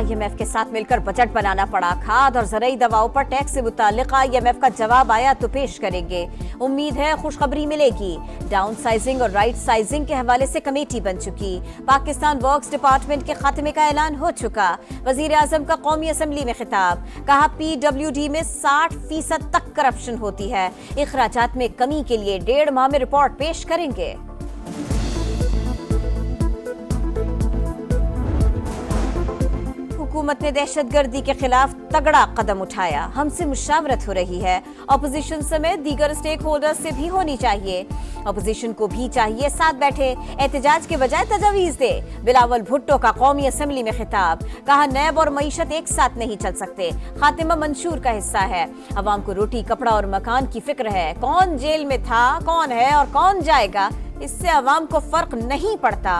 IMF के साथ मिलकर बजट बनाना पड़ा। खाद और ज़रूरी दवाओं पर टैक्स से मुताल्लिक IMF का जवाब आया तो पेश करेंगे। उम्मीद है खुशखबरी मिलेगी। डाउन साइजिंग और राइट साइजिंग के हवाले से कमेटी बन चुकी। पाकिस्तान वर्क्स डिपार्टमेंट के खात्मे का ऐलान हो चुका। वजीर आजम का कौमी असम्बली में खिताब। कहा PWD में 60% तक करप्शन होती है। इखराजात में कमी के लिए 1.5 माह में रिपोर्ट पेश करेंगे। हुकूमत ने दहशतगर्दी के खिलाफ तगड़ा कदम उठाया। हमसे मुशावरत हो रही है। अपोजिशन समेत दीगर स्टेक होल्डर्स से भी होनी चाहिए। अपोजिशन को भी चाहिए साथ बैठे, एहतजाज के बजाय तजावीज दे। बिलावल भुट्टो का कौमी असम्बली में खिताब। कहा नैब और मईशत एक साथ नहीं चल सकते। खातिमा मंशूर का हिस्सा है। अवाम को रोटी, कपड़ा और मकान की फिक्र है। कौन जेल में था, कौन है और कौन जाएगा, इससे अवाम को फर्क नहीं पड़ता।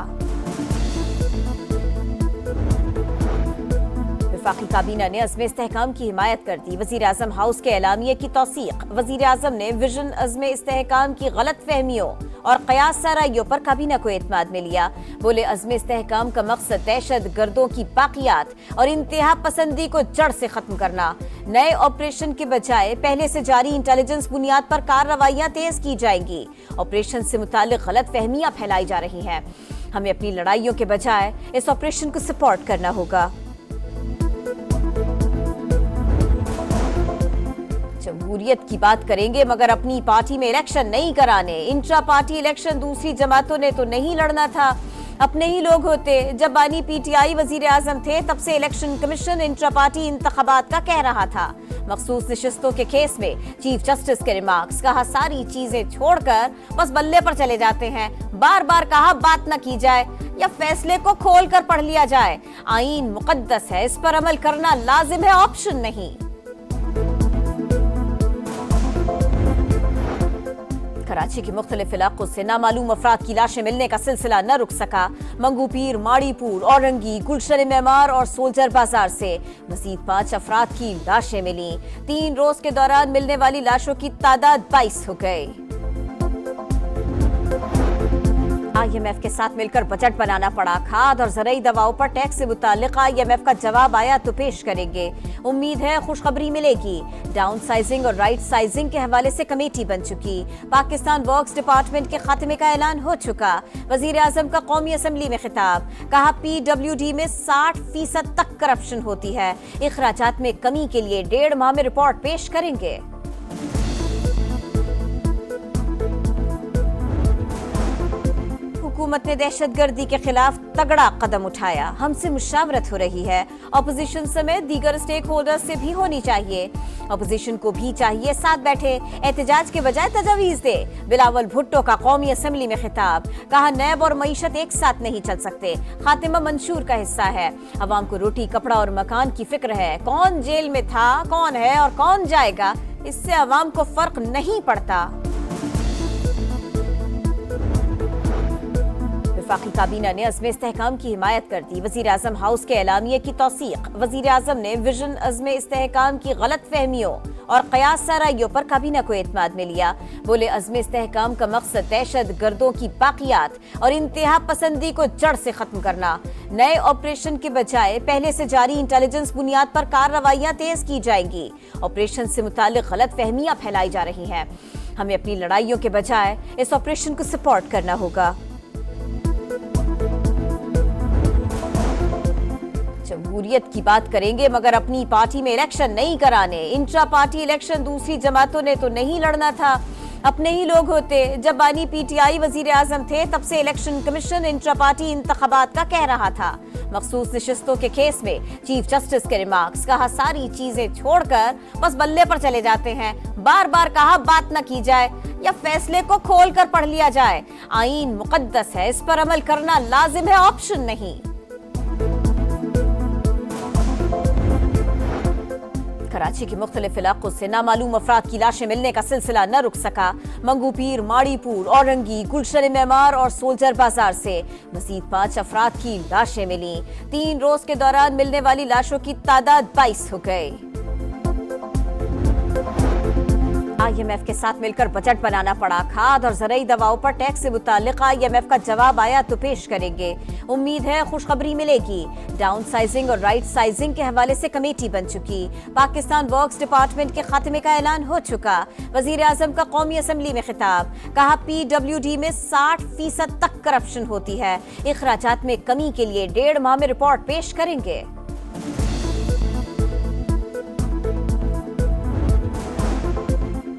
वफाकी काबीना ने अज़्म इस्तेहकाम की हिमायत कर दी। वज़ीर आज़म हाउस के एलामिये की तौसीक। वज़ीर आज़म ने विजन अज़्म इस्तेहकाम की गलत फहमियों और क़यास साराइयों पर काबीना को एतमाद में लिया। बोले अज़्म इस्तेहकाम का मकसद दहशत गर्दों की बाक़ियात और इंतहा पसंदी को जड़ से खत्म करना। नए ऑपरेशन के बजाय पहले से जारी इंटेलिजेंस बुनियाद पर कार्रवाइयां तेज की जाएंगी। ऑपरेशन से मुताल्लिक गलत फहमियां फैलाई जा रही हैं। हमें अपनी लड़ाइयों के बजाय इस ऑपरेशन को सपोर्ट करना होगा। जमहूरियत की बात करेंगे मगर अपनी पार्टी में इलेक्शन नहीं कराने। इंट्रा पार्टी इलेक्शन दूसरी जमातों ने तो नहीं लड़ना था, अपने ही लोग होते। जब बानी PTI वजीर आजम थे तब से इलेक्शन कमीशन इंट्रा पार्टी इंतखाबात का कह रहा था। मखसूस नशिस्तों के केस में चीफ जस्टिस के रिमार्क्स। कहा सारी चीजें छोड़कर बस बल्ले पर चले जाते हैं। बार बार कहा बात न की जाए या फैसले को खोल कर पढ़ लिया जाए। आईन मुकद्दस है, इस पर अमल करना लाजिम है, ऑप्शन नहीं। कराची के मुख्तलिफ इलाकों से नामालूम अफराद की लाशें मिलने का सिलसिला न रुक सका। मंगूपीर, माड़ीपुर, औरंगी, गुलशन मेमार और सोल्जर बाजार से मजीद 5 अफराद की लाशें मिली। 3 रोज के दौरान मिलने वाली लाशों की तादाद 22 हो गई। IMF के साथ मिलकर बजट बनाना पड़ा। खाद और ज़रूरी दवाओं पर टैक्स से मुताल्लिक IMF का जवाब आया तो पेश करेंगे। उम्मीद है खुशखबरी मिलेगी। डाउन साइजिंग और राइट साइजिंग के हवाले से कमेटी बन चुकी। पाकिस्तान वर्क्स डिपार्टमेंट के खात्मे का ऐलान हो चुका। वजीर आजम का कौमी असम्बली में खिताब। कहा PWD में 60% तक करप्शन होती है। इखराजात में कमी के लिए 1.5 माह में रिपोर्ट पेश करेंगे। हुकूमत ने दहशतगर्दी के खिलाफ तगड़ा कदम उठाया। हमसे मुशावरत हो रही है। अपोजिशन समेत दीगर स्टेक होल्डर्स से भी होनी चाहिए। अपोजिशन को भी चाहिए साथ बैठे, एहतजाज के बजाय तजावीज दे। बिलावल भुट्टो का कौमी असम्बली में खिताब। कहा नैब और मईशत एक साथ नहीं चल सकते। खातिमा मंशूर का हिस्सा है। अवाम को रोटी, कपड़ा और मकान की फिक्र है। कौन जेल में था, कौन है और कौन जाएगा, इससे अवाम को फर्क नहीं पड़ता। वफाकी काबीना ने अज़्म इस्तेहकाम की हिमायत कर दी। वज़ीर आज़म हाउस के एलामिये की तौसीक। वज़ीर आज़म ने विजन अज़्म इस्तेहकाम की गलत फहमियों और क़यास साराइयों पर काबीना को एतमाद में लिया। बोले अज़्म इस्तेहकाम का मकसद दहशत गर्दों की बाक़ियात और इंतहा पसंदी को जड़ से खत्म करना। नए ऑपरेशन के बजाय पहले से जारी इंटेलिजेंस बुनियाद पर कार्रवाइयां तेज की जाएंगी। ऑपरेशन से मुताल्लिक गलत फहमियां फैलाई जा रही हैं। हमें अपनी लड़ाइयों के बजाय इस ऑपरेशन को सपोर्ट करना होगा। जमहूरियत की बात करेंगे मगर अपनी पार्टी में इलेक्शन नहीं कराने। इंट्रा पार्टी इलेक्शन दूसरी जमातों ने तो नहीं लड़ना था, अपने ही लोग होते। जब बानी PTI वजीर आजम थे तब से इलेक्शन कमीशन इंट्रा पार्टी इंतखाबात का कह रहा था। मखसूस नशिस्तों के केस में चीफ जस्टिस के रिमार्क्स। कहा सारी चीजें छोड़कर बस बल्ले पर चले जाते हैं। बार बार कहा बात न की जाए या फैसले को खोल कर पढ़ लिया जाए। आईन मुकद्दस है, इस पर अमल करना लाजिम है, ऑप्शन नहीं। कराची के मुख्तलिफ इलाकों से नामालूम अफराद की लाशें मिलने का सिलसिला न रुक सका। मंगूपीर, माड़ीपुर, औरंगी, गुलशन मेमार और सोल्जर बाजार से मजीद 5 अफराद की लाशें मिली। 3 रोज के दौरान मिलने वाली लाशों की तादाद 22 हो गई। IMF के साथ मिलकर बजट बनाना पड़ा, खाद और ज़रूरी दवाओं पर टैक्स से मुताल्लिक IMF का जवाब आया तो पेश करेंगे। उम्मीद है खुशखबरी मिलेगी। डाउन साइजिंग और राइट साइजिंग के हवाले से कमेटी बन चुकी। पाकिस्तान वर्क्स डिपार्टमेंट के खात्मे का ऐलान हो चुका। वजीर आजम का कौमी असम्बली में खिताब, कहा PWD में 60% तक करप्शन होती है। इखराजात में कमी के लिए 1.5 माह में रिपोर्ट पेश करेंगे।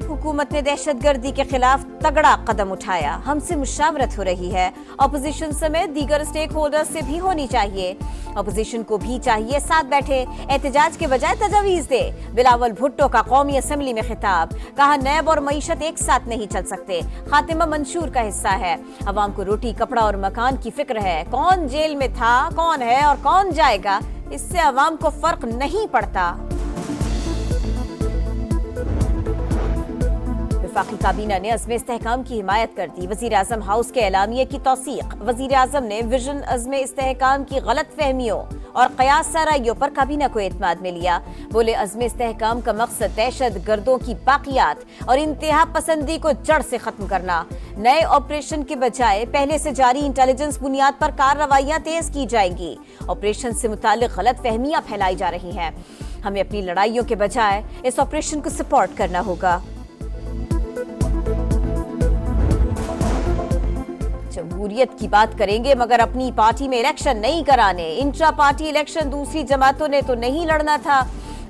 हुकूमत ने दहशतगर्दी के खिलाफ तगड़ा कदम उठाया। हमसे मुशावरत हो रही है। अपोजिशन समेत दीगर स्टेक होल्डर्स से भी होनी चाहिए। अपोजिशन को भी चाहिए साथ बैठे, एहतजाज के बजाय तजावीज दे। बिलावल भुट्टो का कौमी असम्बली में खिताब, कहा नैब और मईशत एक साथ नहीं चल सकते। खातिमा मंशूर का हिस्सा है। अवाम को रोटी, कपड़ा और मकान की फिक्र है। कौन जेल में था, कौन है और कौन जाएगा, इससे अवाम को फर्क नहीं पड़ता। वफाकी काबीना ने अज़्म इस्तेहकाम की हिमायत कर दी। वज़ीर आज़म हाउस के एलानिये की तौसीक। वज़ीर आज़म ने विजन अज़्म इस्तेहकाम की गलत फहमियों और क़यास साराइयों पर काबीना को एतमाद में लिया। बोले अज़्म इस्तेहकाम का मकसद दहशत गर्दों की बाकियात और इंतहा पसंदी को जड़ से खत्म करना। नए ऑपरेशन के बजाय पहले से जारी इंटेलिजेंस बुनियाद पर कार्रवाइयां तेज की जाएंगी। ऑपरेशन से मुतालिक गलत फहमियां फैलाई जा रही हैं। हमें अपनी लड़ाइयों के बजाय इस ऑपरेशन को सपोर्ट करना होगा। जमहूरियत की बात करेंगे मगर अपनी पार्टी में इलेक्शन नहीं कराने। इंट्रा पार्टी इलेक्शन दूसरी जमातों ने तो नहीं लड़ना था,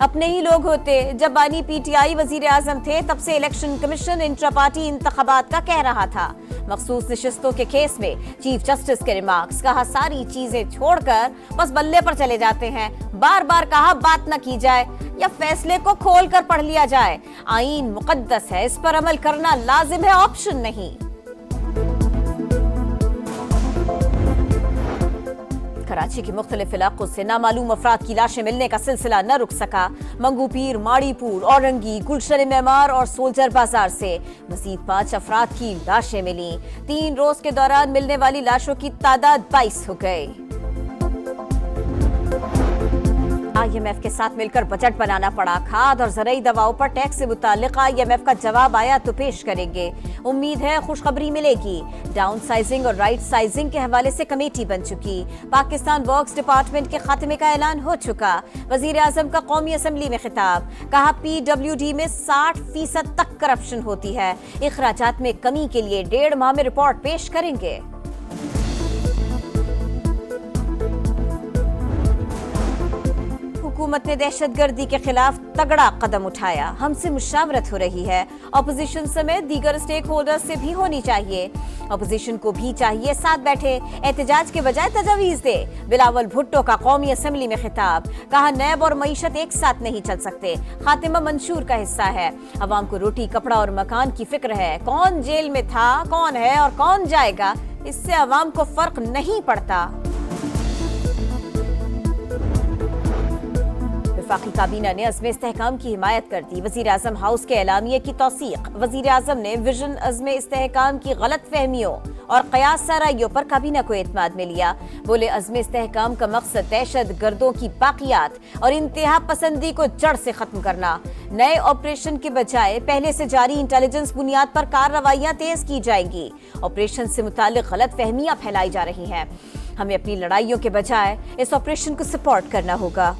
अपने ही लोग होते। जब बानी PTI वजीर आजम थे तब से इलेक्शन कमीशन इंट्रा पार्टी इंतखाबात का कह रहा था। मखसूस नशिस्तों के केस में चीफ जस्टिस के रिमार्क्स, कहा सारी चीजें छोड़कर बस बल्ले पर चले जाते हैं। बार बार कहा बात न की जाए या फैसले को खोल कर पढ़ लिया जाए। आईन मुकद्दस है, इस पर अमल करना लाजिम है, ऑप्शन नहीं। कराची के मुख्तलिफ इलाकों से नामालूम अफराद की लाशें मिलने का सिलसिला न रुक सका। मंगूपीर, माड़ीपुर, औरंगी, गुलशन मेमार और सोल्जर बाजार से मजीद 5 अफराद की लाशें मिली। 3 रोज के दौरान मिलने वाली लाशों की तादाद 22 हो गई। IMF के साथ मिलकर बजट बनाना पड़ा, खाद और ज़रूरी दवाओं पर टैक्स से मुताल्लिक IMF का जवाब आया तो पेश करेंगे। उम्मीद है खुशखबरी मिलेगी। डाउन साइजिंग और राइट साइजिंग के हवाले से कमेटी बन चुकी। पाकिस्तान वर्क्स डिपार्टमेंट के खात्मे का ऐलान हो चुका। वजीर आजम का कौमी असम्बली में खिताब, कहा PWD में 60% तक करप्शन होती है। इखराजात में कमी के लिए 1.5 माह में रिपोर्ट पेश करेंगे। हुकूमत ने दहशतगर्दी के खिलाफ तगड़ा कदम उठाया। हमसे मुशावरत हो रही है। अपोजिशन समेत दीगर स्टेक होल्डर्स से भी होनी चाहिए। अपोजिशन को भी चाहिए साथ बैठे, एहतजाज के बजाय तजावीज दे। बिलावल भुट्टो का कौमी असम्बली में खिताब, कहा नैब और मईशत एक साथ नहीं चल सकते। खातिमा मंशूर का हिस्सा है। अवाम को रोटी, कपड़ा और मकान की फिक्र है। कौन जेल में था, कौन है और कौन जाएगा, इससे अवाम को फर्क नहीं पड़ता। वफाकी काबीना ने अज़्म इस्तेहकाम की हिमायत कर दी। वज़ीर आज़म हाउस के एलानिये की तौसीक। वज़ीर आज़म ने विजन अज़्म इस्तेहकाम की गलत फहमियों और क़यास साराइयों पर काबीना को एतमाद में लिया। बोले अज़्म इस्तेहकाम का मकसद दहशत गर्दों की बाकियात और इंतहा पसंदी को जड़ से खत्म करना। नए ऑपरेशन के बजाय पहले से जारी इंटेलिजेंस बुनियाद पर कार्रवाइयां तेज की जाएंगी। ऑपरेशन से मुतालिक गलत फहमियां फैलाई जा रही हैं। हमें अपनी लड़ाइयों के बजाय इस ऑपरेशन को सपोर्ट करना होगा।